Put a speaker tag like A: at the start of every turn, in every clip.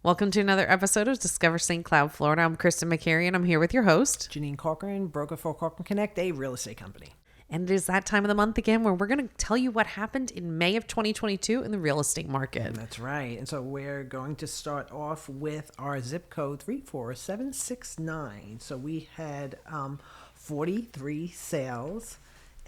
A: Welcome to another episode of Discover St. Cloud, Florida. I'm Kristen McCary, and I'm here with your host.
B: Janine Corcoran, broker for Corcoran Connect, a real estate company.
A: And it is that time of the month again where we're going to tell you what happened in May of 2022 in the real estate market.
B: That's right. And so we're going to start off with our zip code 34769. So we had 43 sales.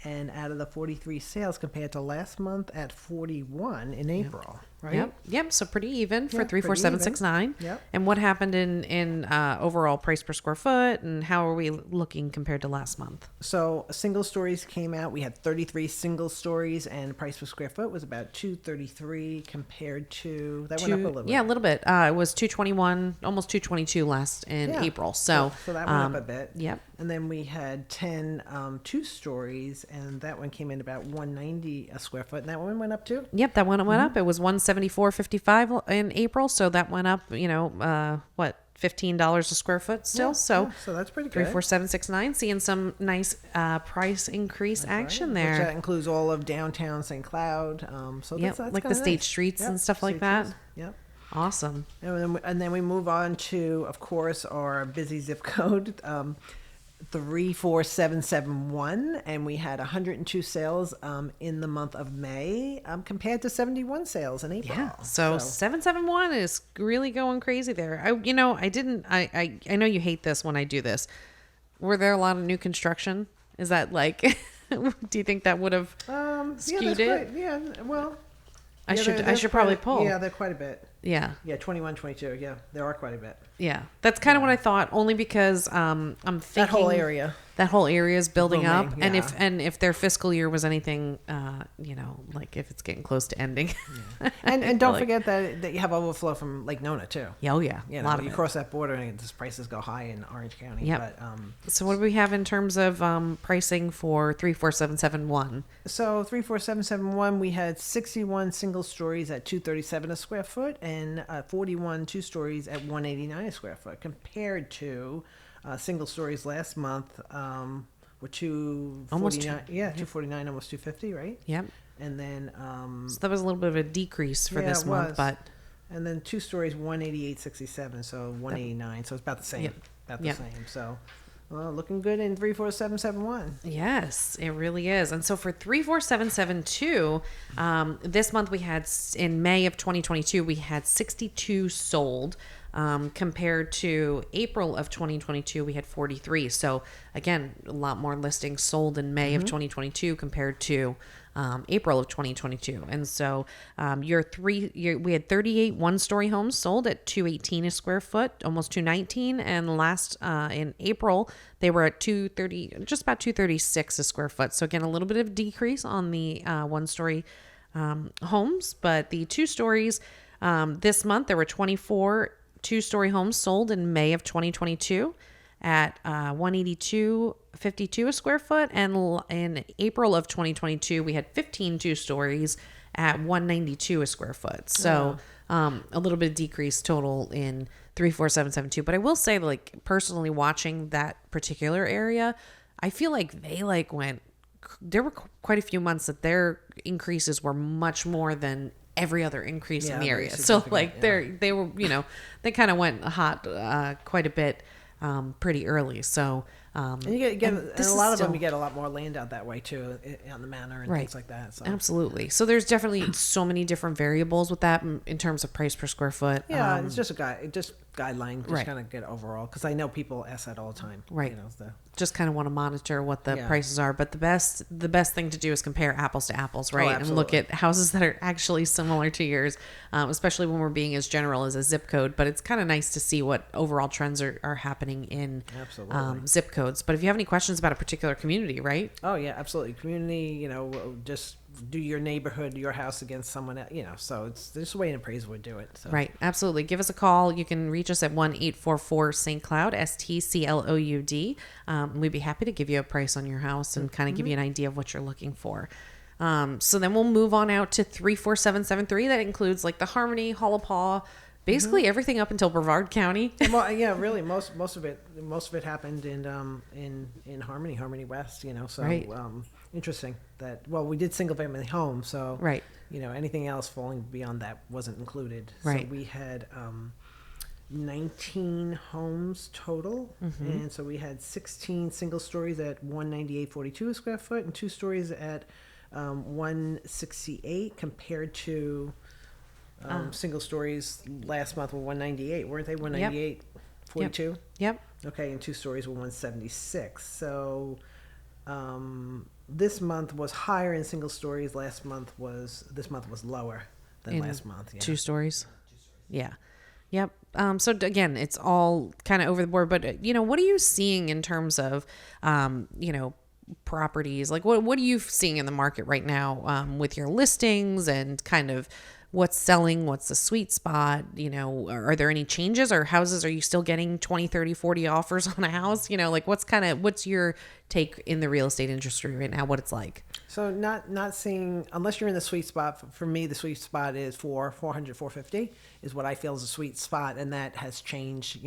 B: And out of the 43 sales compared to last month at 41 in April, right?
A: Yep. So pretty even for
B: Yeah,
A: 34769.
B: Yep.
A: And what happened in overall price per square foot, and how are we looking compared to last month?
B: So single stories came out. We had 33 single stories, and price per square foot was about $233 compared to that went up a little bit.
A: Yeah, a little bit. It was 221, almost 222 last in April. So
B: that went up a bit.
A: Yep.
B: And then we had 10 two stories, and that one came in about $190 a square foot, and that one went up too.
A: Yep, that one went up. It was $174.55 in April, so that went up. $15 a square foot still.
B: Yeah,
A: so
B: that's pretty good.
A: 34769, seeing some nice price increase action there.
B: Which that includes all of downtown St. Cloud. So
A: Yep,
B: that's
A: like the
B: kinda
A: state
B: nice.
A: streets
B: Yep,
A: and stuff like
B: state
A: that.
B: streets. Yep.
A: Awesome.
B: And then we move on to, of course, our busy zip code. 34771, and we had 102 sales in the month of May compared to 71 sales in April.
A: Yeah. So 771 is really going crazy there. I know you hate this when I do this. Were there a lot of new construction? Is that like, do you think that would have skewed it?
B: I
A: should probably pull.
B: Yeah, they're quite a bit.
A: Yeah.
B: Yeah, 21, 22. Yeah, there are quite a bit.
A: Yeah. That's kind of what I thought, only because I'm thinking
B: That whole area.
A: That whole area is building up,
B: Booming, yeah.
A: and if their fiscal year was anything, like if it's getting close to ending,
B: and don't forget that you have overflow from Lake Nona too.
A: Yeah, oh yeah,
B: You
A: a
B: know,
A: lot of
B: you
A: it.
B: cross that border and the prices go high in Orange County.
A: Yep.
B: But
A: So what do we have in terms of pricing for 34771?
B: so 34771, we had 61 single stories at $237 a square foot, and 41 two stories at $189 a square foot, compared to single stories last month were $249, almost $250, right?
A: Yep.
B: And then
A: So that was a little bit of a decrease for this
B: it
A: month,
B: was.
A: but
B: and then two stories 188.67, so 189, so it's about the same.
A: Yep.
B: About the
A: Yep.
B: same. So looking good in 34771.
A: yes, it really is. And so for 34772, this month we had, in May of 2022, we had 62 sold. Compared to April of 2022, we had 43. So again, a lot more listings sold in May of 2022 compared to April of 2022. And so we had 38 one-story homes sold at $218 a square foot, almost $219. And last in April, they were at $230, just about $236 a square foot. So again, a little bit of decrease on the one-story homes, but the two stories this month, there were 24 two-story homes sold in May of 2022 at $182.52 a square foot, and in April of 2022 we had 15 two stories at $192 a square foot. So a little bit of decrease total in 34772. But I will say, like, personally watching that particular area, I feel like they there were quite a few months that their increases were much more than every other increase in the area. So like they were, they kind of went hot quite a bit pretty early. So
B: And you get and a lot of them, you get a lot more land out that way too, on the manor and things like that. So.
A: Absolutely. So there's definitely so many different variables with that in terms of price per square foot.
B: Yeah, it's just guideline, just
A: Right.
B: kind of get overall, because I know people ask that all the time.
A: Right.
B: The
A: Just kind of want to monitor what the prices are, but the best thing to do is compare apples to apples, right? And look at houses that are actually similar to yours, especially when we're being as general as a zip code. But it's kind of nice to see what overall trends are happening in zip codes. But if you have any questions about a particular community, right?
B: Oh yeah, absolutely. Community, just do your neighborhood, your house against someone else, so it's there's a way an appraiser would do it. So.
A: Right. Absolutely. Give us a call. You can reach us at 1-844-St. Cloud, STCLOUD. We'd be happy to give you a price on your house and kind of give you an idea of what you're looking for. So then we'll move on out to 34773. That includes like the Harmony, Hollapaw, basically everything up until Brevard County.
B: Well, yeah, really, most of it happened in Harmony West. So
A: right.
B: Interesting that. Well, we did single family home, so
A: right.
B: Anything else falling beyond that wasn't included.
A: Right.
B: So we had 19 homes total, and so we had 16 single stories at 198.42 a square foot, and 2 stories at 168, compared to single stories last month were 198, weren't they? 198.42.
A: Yep.
B: Okay, and 2 stories were 176. So this month was higher in single stories. This month was lower than last month. Yeah.
A: 2 stories. Yeah. Yep. So again, it's all kind of over the board, but what are you seeing in terms of, properties? Like what are you seeing in the market right now, with your listings and kind of what's selling, what's the sweet spot, are there any changes, or houses, are you still getting 20, 30, 40 offers on a house? What's your take in the real estate industry right now, what it's like?
B: So not seeing, unless you're in the sweet spot. For me, the sweet spot is 400, 450 is what I feel is a sweet spot. And that has changed,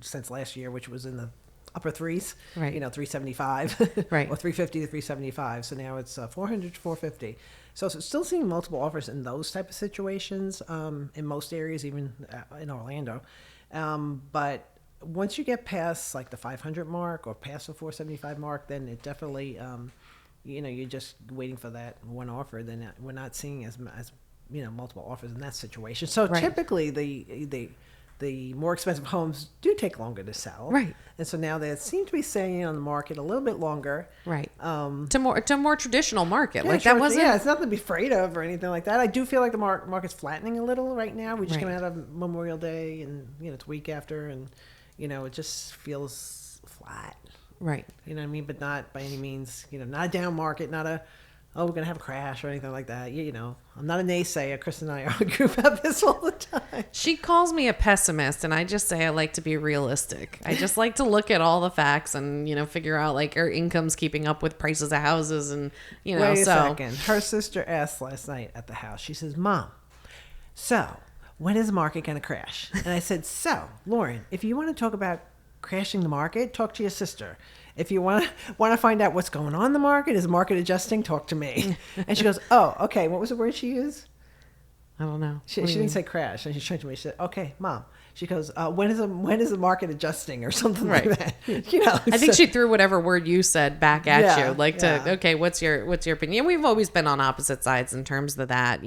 B: since last year, which was in the upper threes,
A: right?
B: 375,
A: right?
B: Or 350 to 375. So now it's 400 to 450. So still seeing multiple offers in those type of situations, in most areas, even in Orlando. But once you get past like the 500 mark or past the 475 mark, then it definitely, you're just waiting for that one offer. Then we're not seeing as multiple offers in that situation. So
A: right.
B: Typically the more expensive homes do take longer to sell.
A: Right.
B: And so now they seem to be staying on the market a little bit longer.
A: Right. To more traditional market.
B: Yeah,
A: like that wasn't.
B: Yeah, it's nothing to be afraid of or anything like that. I do feel like the market's flattening a little right now. We just came out of Memorial Day, and it's a week after, and it just feels flat.
A: Right.
B: You know what I mean? But not by any means, not a down market, not a, we're going to have a crash or anything like that. I'm not a naysayer. Chris and I argue about this all the time.
A: She calls me a pessimist, and I just say I like to be realistic. I just like to look at all the facts and, figure out like our income's keeping up with prices of houses and,
B: Wait a second. Her sister asked last night at the house, she says, Mom, so when is the market going to crash? And I said, so Lauren, if you want to talk about crashing the market, talk to your sister. If you want to find out what's going on in the market, is market adjusting, talk to me. And she goes, oh, okay. What was the word she used?
A: I don't know.
B: She didn't say crash. And she turned to me. She said, okay, Mom. She goes, when is the market adjusting or something like that?
A: I think she threw whatever word you said back at you. Okay, what's your opinion? We've always been on opposite sides in terms of that,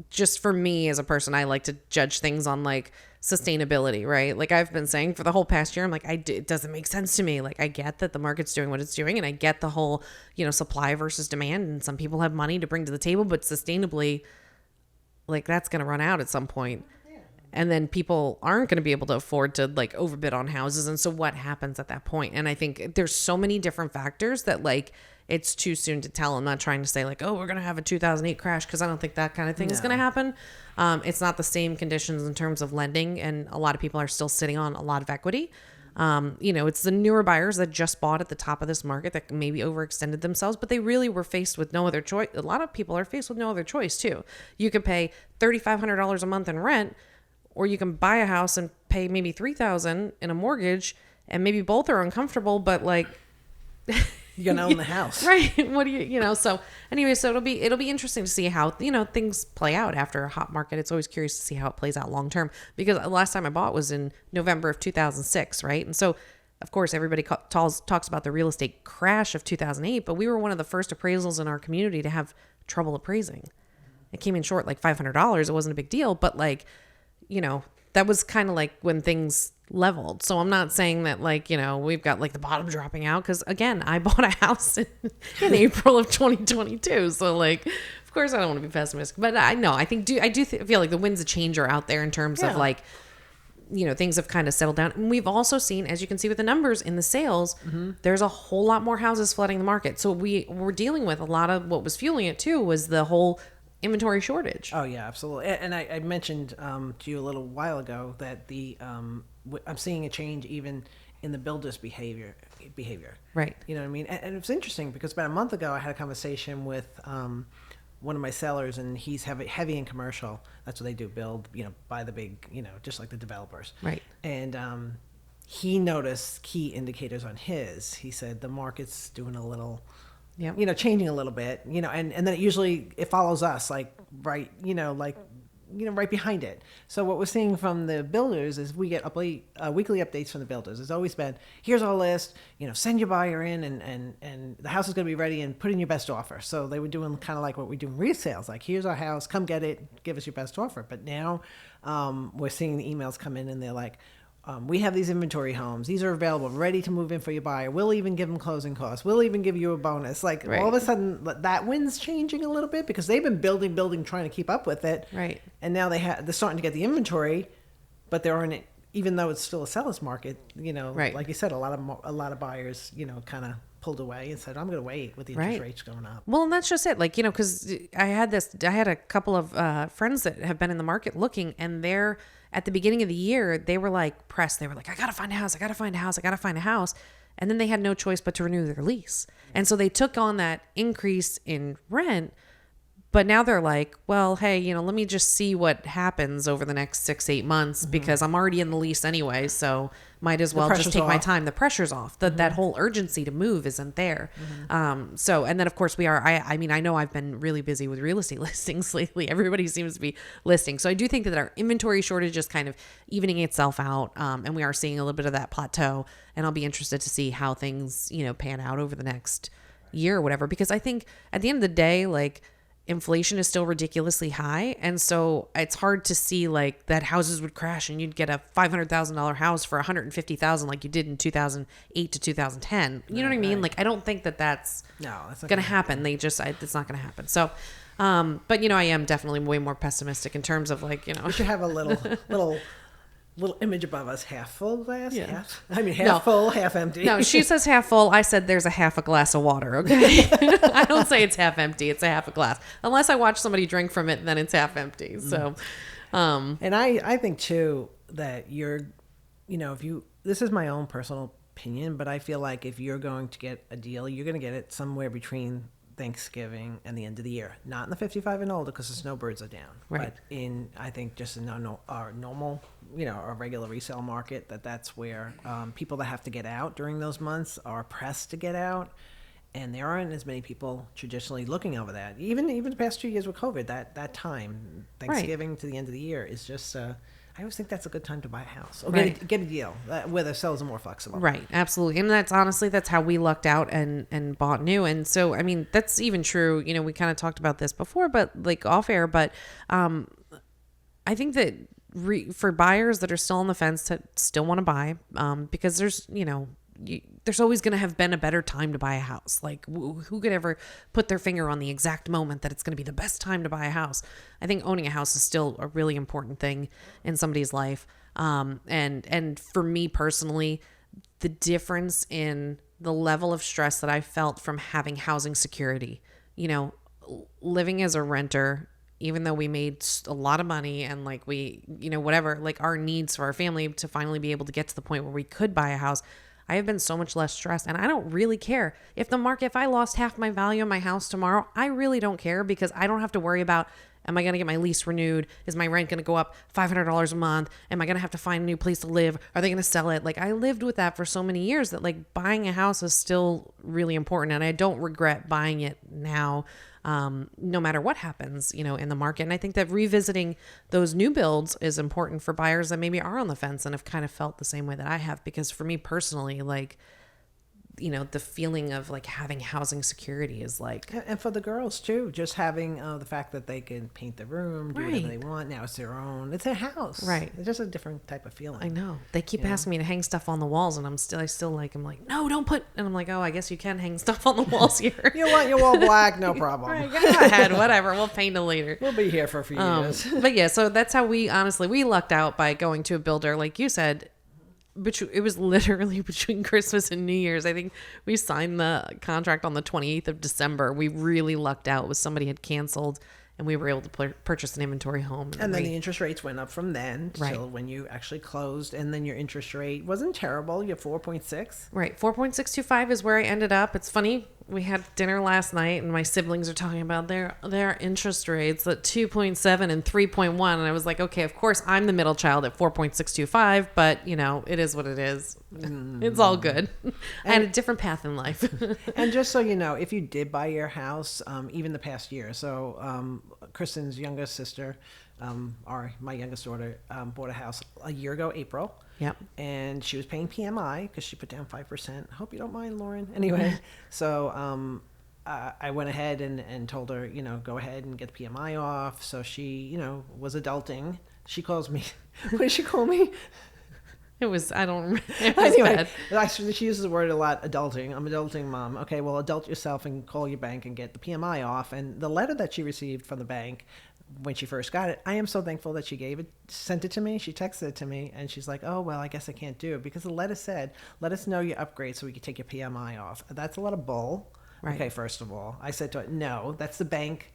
A: just for me as a person, I like to judge things on like sustainability, right? Like I've been saying for the whole past year, I'm like, it doesn't make sense to me. Like I get that the market's doing what it's doing, and I get the whole, supply versus demand, and some people have money to bring to the table, but sustainably, like that's going to run out at some point. And then people aren't going to be able to afford to like overbid on houses. And so what happens at that point? And I think there's so many different factors that like it's too soon to tell. I'm not trying to say like, oh, we're going to have a 2008 crash, because I don't think that kind of thing is going to happen. It's not the same conditions in terms of lending, and a lot of people are still sitting on a lot of equity. It's the newer buyers that just bought at the top of this market that maybe overextended themselves, but they really were faced with no other choice. A lot of people are faced with no other choice too. You could pay $3,500 a month in rent, or you can buy a house and pay maybe $3,000 in a mortgage, and maybe both are uncomfortable, but like
B: you're gonna own the house,
A: right? What do you so anyway, so it'll be interesting to see how things play out after a hot market. It's always curious to see how it plays out long term, because the last time I bought was in November of 2006, right? And so of course everybody talks about the real estate crash of 2008, but we were one of the first appraisals in our community to have trouble appraising. It came in short like $500. It wasn't a big deal, but like that was kind of like when things leveled. So I'm not saying that like, we've got like the bottom dropping out, because again, I bought a house in April of 2022. So like, of course I don't want to be pessimistic, but I know, I do feel like the winds of change are out there in terms of like, things have kind of settled down. And we've also seen, as you can see with the numbers in the sales, there's a whole lot more houses flooding the market. So we're dealing with a lot of what was fueling it too, was the whole inventory shortage.
B: Oh yeah, absolutely. And I mentioned to you a little while ago that I'm seeing a change even in the builders' behavior.
A: Right.
B: You know what I mean? And it's interesting because about a month ago I had a conversation with one of my sellers, and he's heavy in commercial. That's what they do, build, buy the big, just like the developers.
A: Right.
B: And he noticed key indicators on his. He said the market's doing a little, changing a little bit, and then it follows us, like, right, like right behind it. So what we're seeing from the builders is we get weekly updates from the builders. It's always been, here's our list, send your buyer in and the house is going to be ready and put in your best offer. So they were doing kind of like what we do in resales, like here's our house, come get it, give us your best offer. But now we're seeing the emails come in and they're like, we have these inventory homes. These are available, ready to move in for your buyer. We'll even give them closing costs. We'll even give you a bonus. Like all of a sudden, that wind's changing a little bit because they've been building, trying to keep up with it.
A: Right.
B: And now they're starting to get the inventory, but they're on it. Even though it's still a seller's market,
A: Right.
B: like you said, a lot of buyers, kind of pulled away and said, I'm going to wait with the interest rates going up.
A: Well, and that's just it. Like, because I had a couple of friends that have been in the market looking, and they're at the beginning of the year, they were like pressed. They were like, I got to find a house. I got to find a house. I got to find a house. And then they had no choice but to renew their lease. And so they took on that increase in rent. But now they're like, well, hey, let me just see what happens over the next 6-8 months because I'm already in the lease anyway. So might as well just take my time. The pressure's off. That whole urgency to move isn't there. So, and then of course I know I've been really busy with real estate listings lately. Everybody seems to be listing. So I do think that our inventory shortage is kind of evening itself out. And we are seeing a little bit of that plateau, and I'll be interested to see how things, pan out over the next year or whatever, because I think at the end of the day, like, inflation is still ridiculously high. And so it's hard to see like that houses would crash and you'd get a $500,000 house for $150,000 like you did in 2008 to 2010. You know what I mean? Like, I don't think that's going to happen. It's not going to happen. So, but I am definitely way more pessimistic in terms of like,
B: We should have a little image above us, half full glass, half full, half empty.
A: No, she says half full. I said there's a half a glass of water, okay? I don't say it's half empty. It's a half a glass. Unless I watch somebody drink from it, then it's half empty. So,
B: and I think too that this is my own personal opinion, but I feel like if you're going to get a deal, you're going to get it somewhere between Thanksgiving and the end of the year. Not in the 55 and older because the snowbirds are down.
A: Right.
B: But I think just in our normal, our regular resale market, that's where people that have to get out during those months are pressed to get out. And there aren't as many people traditionally looking over that. Even the past 2 years with COVID, that time, Thanksgiving to the end of the year is just... I always think that's a good time to buy a house or get a deal where the sellers are more flexible.
A: Right. Absolutely. And that's how we lucked out and bought new. And so, I mean, that's even true. We kind of talked about this before, but like off air, but I think that for buyers that are still on the fence that still want to buy, because there's, there's always going to have been a better time to buy a house. Like who could ever put their finger on the exact moment that it's going to be the best time to buy a house? I think owning a house is still a really important thing in somebody's life. And for me personally, the difference in the level of stress that I felt from having housing security, living as a renter, even though we made a lot of money and like we, whatever, like our needs for our family to finally be able to get to the point where we could buy a house, I have been so much less stressed, and I don't really care if I lost half my value of my house tomorrow. I really don't care because I don't have to worry about, am I going to get my lease renewed? Is my rent going to go up $500 a month? Am I going to have to find a new place to live? Are they going to sell it? Like I lived with that for so many years that like buying a house is still really important. And I don't regret buying it now, no matter what happens, in the market. And I think that revisiting those new builds is important for buyers that maybe are on the fence and have kind of felt the same way that I have. Because for me personally, like, the feeling of like having housing security is like,
B: and for the girls too, just having the fact that they can paint the room, do whatever they want. Now it's their own, it's their house,
A: right?
B: It's just a different type of feeling.
A: I know they keep asking me to hang stuff on the walls, and I'm like, no, don't put. And I'm like, oh, I guess you can hang stuff on the walls here.
B: You want your wall black? No problem.
A: Right, go ahead, whatever. We'll paint it later.
B: We'll be here for a few years.
A: But yeah, so that's how we lucked out by going to a builder, like you said. It was literally between Christmas and New Year's. I think we signed the contract on the 28th of December. We really lucked out with somebody had canceled and we were able to purchase an inventory home.
B: And then the interest rates went up from then till when you actually closed, and then your interest rate wasn't terrible. You're 4.6.
A: Right. 4.625 is where I ended up. It's funny. We had dinner last night and my siblings are talking about their interest rates at 2.7 and 3.1. And I was like, okay, of course I'm the middle child at 4.625, but it is what it is. It's all good. I had a different path in life.
B: And just so you know, if you did buy your house, even the past year, so Kristen's youngest sister, my youngest daughter bought a house a year ago, April.
A: Yep.
B: And she was paying PMI because she put down 5%. I hope you don't mind, Lauren. Anyway, so I went ahead and told her, go ahead and get the PMI off. So she, was adulting. She calls me. What did she call me?
A: It was, I don't remember. It was
B: Anyway,
A: bad.
B: actually, she uses the word a lot, adulting. I'm adulting, Mom. Okay, well, adult yourself and call your bank and get the PMI off. And the letter that she received from the bank when she first got it, I am so thankful that she sent it to me. She texted it to me, and she's like, oh, well, I guess I can't do it. Because the letter said, let us know your upgrade so we can take your PMI off. That's a lot of bull.
A: Right.
B: Okay, first of all. I said to her, no, that's the bank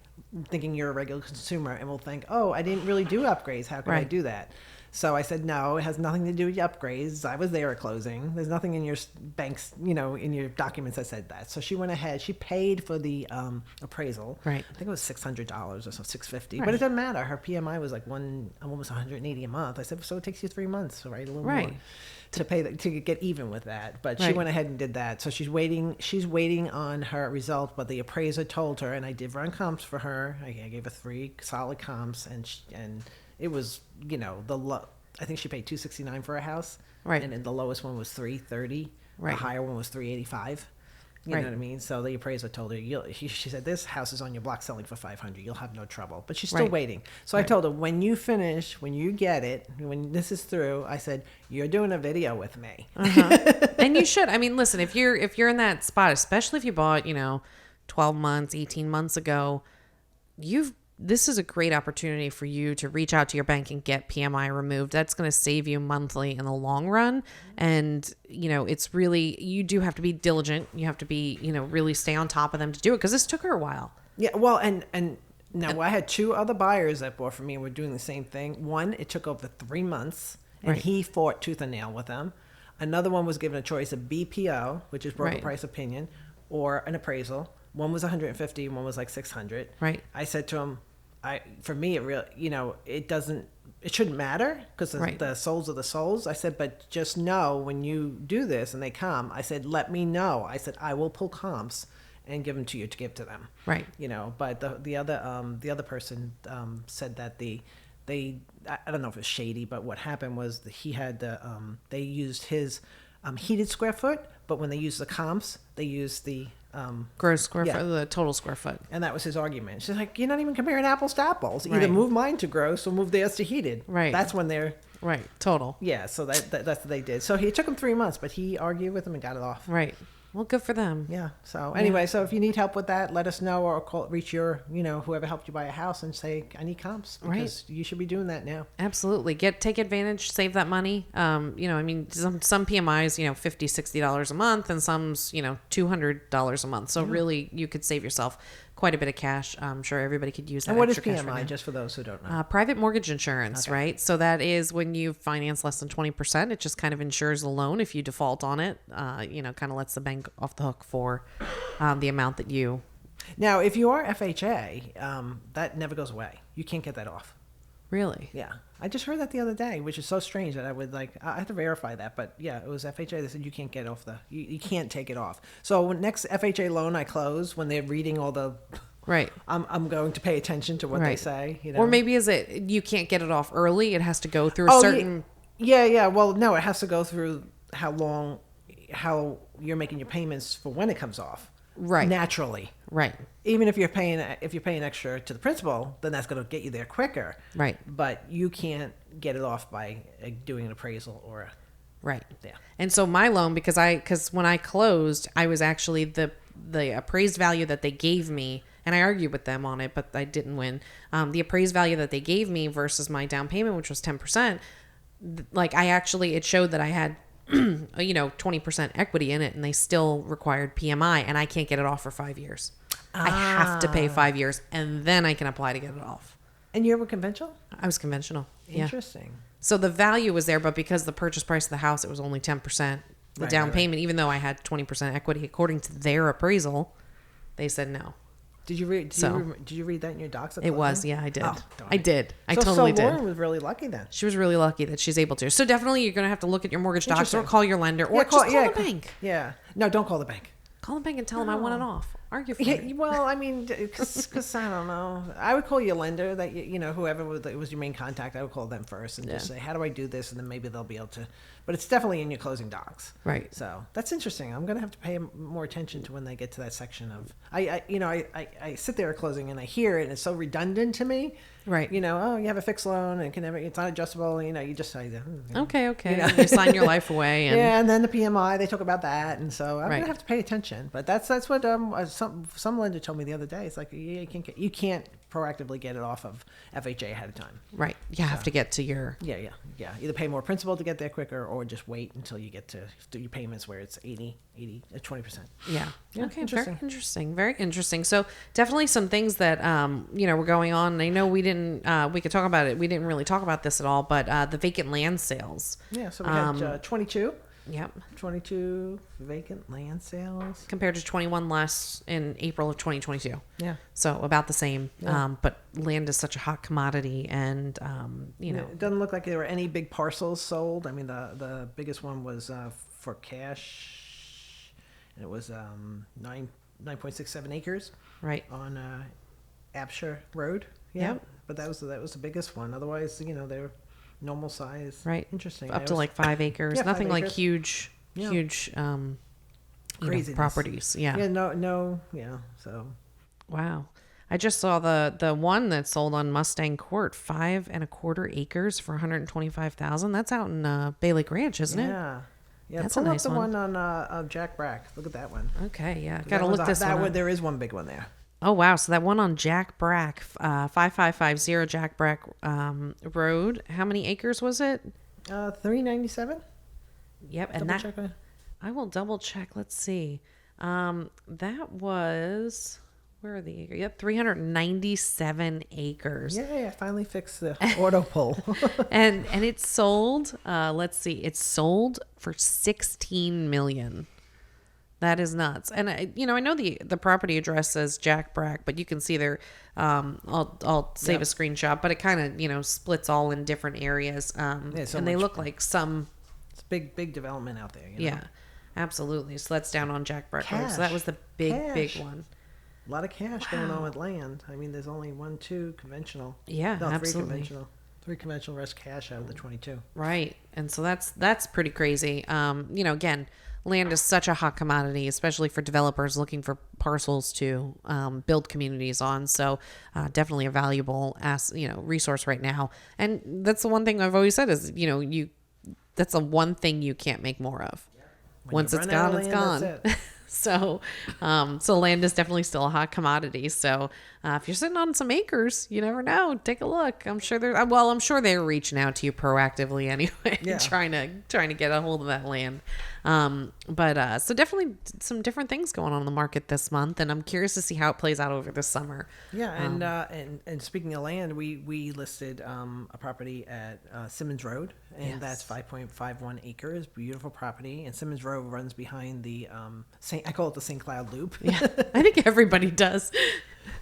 B: thinking you're a regular consumer and will think, oh, I didn't really do upgrades. How could I
A: Right.
B: do that? So I said, no, it has nothing to do with your upgrades. I was there at closing. There's nothing in your bank's, in your documents that said that. So she went ahead. She paid for the appraisal.
A: Right.
B: I think it was $600 or so, $650.
A: Right.
B: But it doesn't matter. Her PMI was like almost $180 a month. I said, so it takes you 3 months, right? A little
A: Right.
B: more to pay to get even with that. But she
A: Right.
B: went ahead and did that. So she's waiting. She's waiting on her result. But the appraiser told her, and I did run comps for her. I gave her 3 solid comps, and it was I think she paid $269 for a house,
A: Right.
B: And then the lowest one was $330.
A: Right.
B: The higher one was $385. You
A: Right.
B: know what I mean? So the appraiser told her, she said, this house is on your block selling for $500. You'll have no trouble. But she's still
A: Right.
B: waiting. So I told her, when you finish, when you get it, when this is through, I said, you're doing a video with me.
A: And you should. I mean, listen, if you're in that spot, especially if you bought, 12 months, 18 months ago, this is a great opportunity for you to reach out to your bank and get PMI removed. That's going to save you monthly in the long run. And, it's really, you do have to be diligent. You have to be, really stay on top of them to do it, because this took her a while.
B: Yeah, well, and now I had 2 other buyers that bought from me and were doing the same thing. One, it took over 3 months, and
A: Right.
B: he fought tooth and nail with them. Another one was given a choice of BPO, which is broker
A: Right.
B: price opinion, or an appraisal. One was 150, and one was like 600.
A: Right.
B: I said to him, for me, it really, it shouldn't matter because
A: Right.
B: the souls are the souls. I said, but just know when you do this and they come, I said, let me know. I said, I will pull comps and give them to you to give to them.
A: Right.
B: But the other person said that I don't know if it's shady, but what happened was that he had they used his heated square foot, but when they used the comps, they used the
A: Gross square
B: Yeah.
A: foot, the total square foot.
B: and that was his argument. She's like, you're not even comparing apples to apples. Either
A: Right.
B: move mine to gross or move theirs to heated.
A: Right.
B: That's when they're
A: Right. Total.
B: so that's what they did. So it took him 3 months, but he argued with him and got it off.
A: Right. Well, good for them.
B: Yeah. So anyway, so if you need help with that, let us know or reach your, whoever helped you buy a house and say, I need comps, because you should be doing that now.
A: Absolutely. Take advantage, save that money. I mean, some PMIs, $50, $60 a month, and some's, $200 a month. So really, you could save yourself quite a bit of cash. I'm sure everybody could use that.
B: And what is
A: extra cash
B: PMI,
A: right now.
B: just for those who don't know?
A: Private mortgage insurance,
B: Okay.
A: right? So that is when you finance less than 20%. It just kind of insures the loan if you default on it. Kind of lets the bank off the hook for the amount that you.
B: Now, if you are FHA, that never goes away. You can't get that off.
A: Really?
B: Yeah. I just heard that the other day, which is so strange that I have to verify that. But yeah, it was FHA. They said you can't get off you can't take it off. So when next FHA loan I close, when they're reading all the,
A: Right.
B: I'm going to pay attention to what they
A: Right.
B: say.
A: Or maybe you can't get it off early. It has to go through a
B: Oh,
A: certain.
B: Yeah. Well, no, it has to go through how you're making your payments for when it comes off.
A: Right.
B: Naturally.
A: Right.
B: Even if you're paying extra to the principal, then that's going to get you there quicker.
A: Right.
B: But you can't get it off by doing an appraisal or a
A: Right.
B: Yeah.
A: And so my loan, because when I closed, I was actually the appraised value that they gave me, and I argued with them on it, but I didn't win. The appraised value that they gave me versus my down payment, which was 10%, it showed that I had 20% equity in it, and they still required PMI, and I can't get it off for 5 years. I have to pay 5 years, and then I can apply to get it off.
B: And you were conventional?
A: I was conventional. Yeah.
B: Interesting.
A: So the value was there, but because the purchase price of the house, it was only 10%. The
B: Right,
A: down
B: right.
A: payment, even though I had 20% equity, according to their appraisal, they said no.
B: Did you read?
A: So-
B: Did you read that in your docs? At
A: It
B: the
A: was,
B: time?
A: yeah, I did.
B: Oh, darn
A: I
B: it.
A: did. I
B: So
A: totally did.
B: Lauren was really lucky then.
A: She was really lucky that she's able to. So definitely you're going to have to look at your mortgage docs or
B: Interesting.
A: call your lender or just call the bank.
B: Yeah. No, don't call the bank.
A: Call the bank and tell them I want it off. argue for
B: Yeah,
A: me.
B: well, I mean, because I don't know. I would call your lender, that whoever was your main contact. I would call them first and just say, "How do I do this?" And then maybe they'll be able to. But it's definitely in your closing docs,
A: Right.
B: So that's interesting. I'm gonna have to pay more attention to when they get to that section of. I sit there at closing and I hear it, and it's so redundant to me.
A: Right.
B: Oh, you have a fixed loan and it's not adjustable. You just say,
A: Okay. You sign your life away, and
B: yeah, and then the PMI, they talk about that, and so I'm
A: Right.
B: gonna have to pay attention. But that's what some lender told me the other day. It's like you can't proactively get it off of FHA ahead of time.
A: right. You have to get to your
B: Yeah. Either pay more principal to get there quicker, or just wait until you get to do your payments where it's 20%.
A: Yeah.
B: Yeah,
A: Okay.
B: interesting.
A: Very interesting. Very interesting. So definitely some things that were going on. And I know we didn't. We could talk about it. We didn't really talk about this at all. But the vacant land sales.
B: Yeah, so we had 22
A: Yep.
B: 22 vacant land sales.
A: Compared to 21 last in April of 2022.
B: Yeah.
A: So about the same.
B: Yeah.
A: But land is such a hot commodity, and
B: It doesn't look like there were any big parcels sold. I mean, the biggest one was for cash, and it was 9.67 acres
A: right.
B: on Abshire Road. Yeah,
A: Yep.
B: but that was the biggest one. Otherwise, they were normal size.
A: Right.
B: Interesting.
A: Up to like 5 acres.
B: Yeah, 5
A: Nothing like
B: acres.
A: huge,
B: Yeah.
A: huge
B: Craziness.
A: properties. Yeah.
B: Yeah. No. Yeah. So.
A: Wow. I just saw the one that sold on Mustang Court, 5.25 acres for 125,000. That's out in Bay Lake Ranch, isn't it?
B: Yeah. Yeah.
A: That's
B: Pull
A: a nice
B: up the
A: one.
B: one on Jack Brack. Look at that one.
A: Okay, yeah.
B: That
A: Got to
B: one's
A: look
B: a-
A: this
B: that
A: one up.
B: There is one big one there.
A: Oh wow! So that one on Jack Brack, 5550 Jack Brack Road. How many acres was it?
B: 397.
A: Yep, and
B: Double
A: that
B: check that.
A: I will double check. Let's see. That was where are the acres? Yep, 397 acres.
B: Yeah, I finally fixed the auto pull.
A: and it sold. Let's see, it sold for 16 million. That is nuts. And I know the property address says Jack Brack, but you can see there. I'll save a screenshot, but it kind of splits all in different areas.
B: so
A: and they
B: much-
A: look like some.
B: It's big development out there.
A: Yeah, absolutely. So that's down on Jack Brack Road.
B: Cash.
A: So that was the big
B: Cash.
A: one.
B: A lot of cash going on with land. I mean, there's only 2 conventional.
A: Yeah,
B: No, 3
A: absolutely.
B: conventional. 3 conventional, rest cash out of the 22.
A: Right. And so that's pretty crazy. Again, land is such a hot commodity, especially for developers looking for parcels to build communities on. So definitely a valuable resource right now. And that's the one thing I've always said is, that's the one thing you can't make more of.
B: When
A: Once
B: you
A: it's
B: run out
A: gone,
B: of
A: it's
B: land,
A: gone.
B: that's it.
A: So land is definitely still a hot commodity. So if you're sitting on some acres, you never know. Take a look. I'm sure they're reaching out to you proactively anyway,
B: Yeah.
A: trying to get a hold of that land. So definitely some different things going on in the market this month, and I'm curious to see how it plays out over the summer.
B: Yeah, and speaking of land, we listed a property at Simmons Road, and
A: Yes.
B: that's 5.51 acres, beautiful property. And Simmons Road runs behind the I call it the St. Cloud Loop.
A: Yeah, I think everybody does.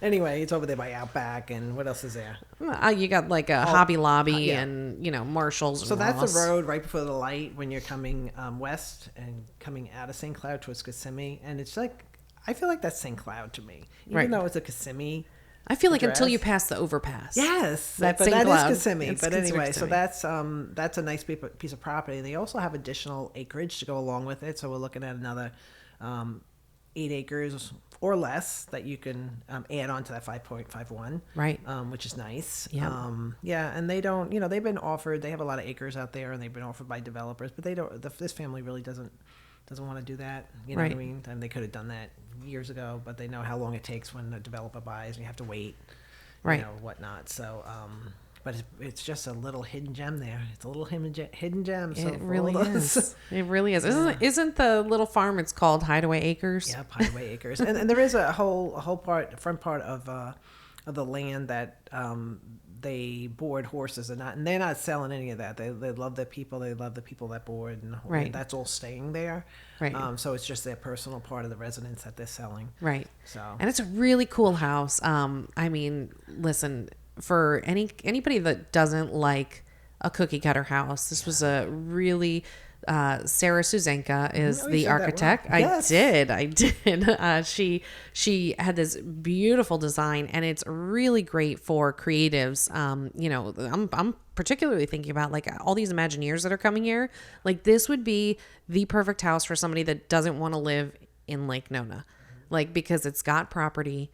B: Anyway, it's over there by Outback, and what else is there?
A: You got like a Hobby Lobby
B: yeah.
A: and Marshalls.
B: So
A: and
B: that's
A: Ross.
B: the road right before the light when you're coming west and coming out of St. Cloud towards Kissimmee, and it's like I feel like that's St. Cloud to me, even
A: Right.
B: though it's a Kissimmee.
A: I feel like until
B: address.
A: you pass the overpass.
B: Yes,
A: That's
B: but
A: St.
B: that
A: Cloud.
B: is Kissimmee.
A: It's
B: But
A: considered
B: anyway, so
A: Kissimmee.
B: that's a nice piece of property. They also have additional acreage to go along with it. So we're looking at another 8 acres or less that you can add on to that 5.51,
A: Right.
B: which is nice.
A: Yeah.
B: And they don't, they've been offered. They have a lot of acres out there, and they've been offered by developers, but they don't. This family really doesn't want to do that. You know
A: Right.
B: what I mean? And they could have done that years ago, but they know how long it takes when a developer buys, and you have to wait.
A: Right.
B: Whatnot. So, but it's just a little hidden gem there. It's a little hidden gem. So
A: It
B: for
A: really
B: all those-
A: is. It really is. Isn't the little farm? It's called Hideaway Acres.
B: Yeah, Highway Acres, and there is a whole front part of the land that they board horses and they're not selling any of that. They love their people. They love the people that board, and
A: Right.
B: that's all staying there.
A: Right.
B: So it's just their personal part of the residence that they're selling.
A: Right.
B: So
A: And it's a really cool house. I mean, listen, for anybody that doesn't like a cookie cutter house, this was a really Sarah Suzenka is
B: Oh, you
A: the
B: said that
A: architect.
B: right. Yes.
A: I did. She had this beautiful design, and it's really great for creatives. I'm particularly thinking about like all these Imagineers that are coming here. Like this would be the perfect house for somebody that doesn't want to live in Lake Nona, like because it's got property.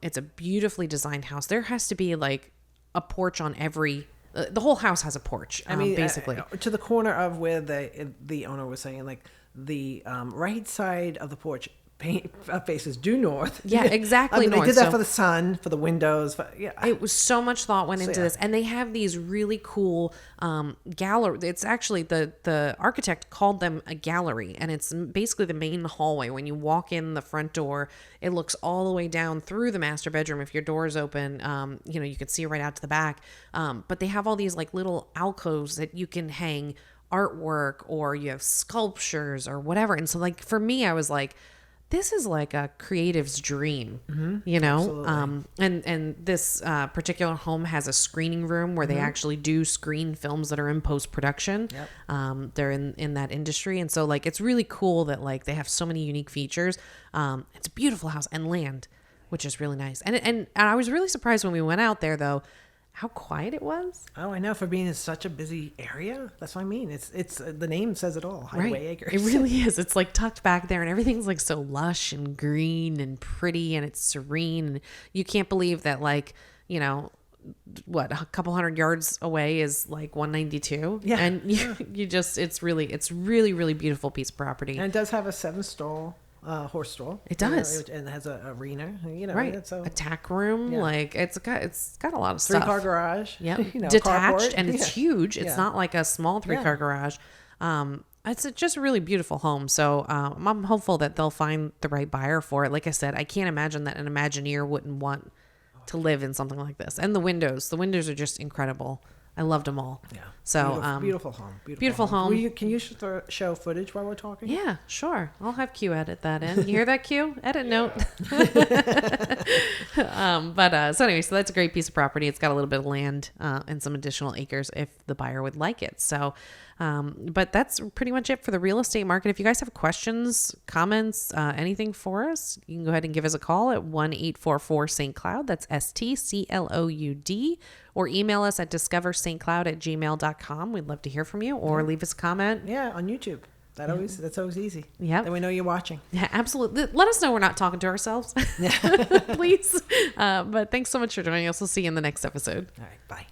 A: It's a beautifully designed house. There has to be like a porch on every. The whole house has a porch. Basically
B: to the corner of where the owner was saying, like the right side of the porch faces due north.
A: Yeah, exactly.
B: They
A: north.
B: did that
A: So
B: for the sun, for the windows.
A: it was so much thought went into
B: yeah.
A: this, and they have these really cool gallery. It's actually the architect called them a gallery, and it's basically the main hallway. When you walk in the front door, it looks all the way down through the master bedroom. If your door is open, you can see right out to the back. But they have all these like little alcoves that you can hang artwork, or you have sculptures or whatever. And so like for me, I was like, this is like a creative's dream,
B: Absolutely.
A: and this particular home has a screening room where they actually do screen films that are in post-production.
B: Yep.
A: They're in that industry. And so like, it's really cool that like they have so many unique features. It's a beautiful house and land, which is really nice. And I was really surprised when we went out there though, how quiet it was.
B: Oh, I know. For being in such a busy area, that's what I mean. It's the name says it all. Hideaway Acres.
A: It really is. It's like tucked back there, and everything's like so lush and green and pretty, and it's serene. And you can't believe that, like, what, a couple 100 yards away is like 192.
B: Yeah.
A: And you just, it's really, really beautiful piece of property.
B: And it does have a 7-stall horse stall.
A: It does.
B: And it has a arena.
A: Right.
B: So
A: A tack room.
B: Yeah.
A: Like it's got a lot of stuff.
B: 3-car garage.
A: Yep.
B: Detached,
A: Detached, and it's
B: Yeah.
A: huge. It's
B: Yeah.
A: not like a small 3-car garage. It's just a really beautiful home. So I'm hopeful that they'll find the right buyer for it. Like I said, I can't imagine that an Imagineer wouldn't want to live in something like this. And the windows are just incredible. I loved them all.
B: Yeah.
A: So
B: beautiful home.
A: beautiful home.
B: Can you show footage while we're talking?
A: Yeah, sure. I'll have Q edit that in. You hear that, Q? Edit note. So anyway, so that's a great piece of property. It's got a little bit of land and some additional acres if the buyer would like it. So, but that's pretty much it for the real estate market. If you guys have questions, comments, anything for us, you can go ahead and give us a call at 1-844-St. Cloud. That's STCLOUD. Or email us at discoverstcloud@gmail.com. We'd love to hear from you, or leave us a comment.
B: Yeah, on YouTube. That's always easy.
A: Yep.
B: Then we know you're watching.
A: Yeah, absolutely. Let us know we're not talking to ourselves, please. But thanks so much for joining us. We'll see you in the next episode.
B: All right. Bye.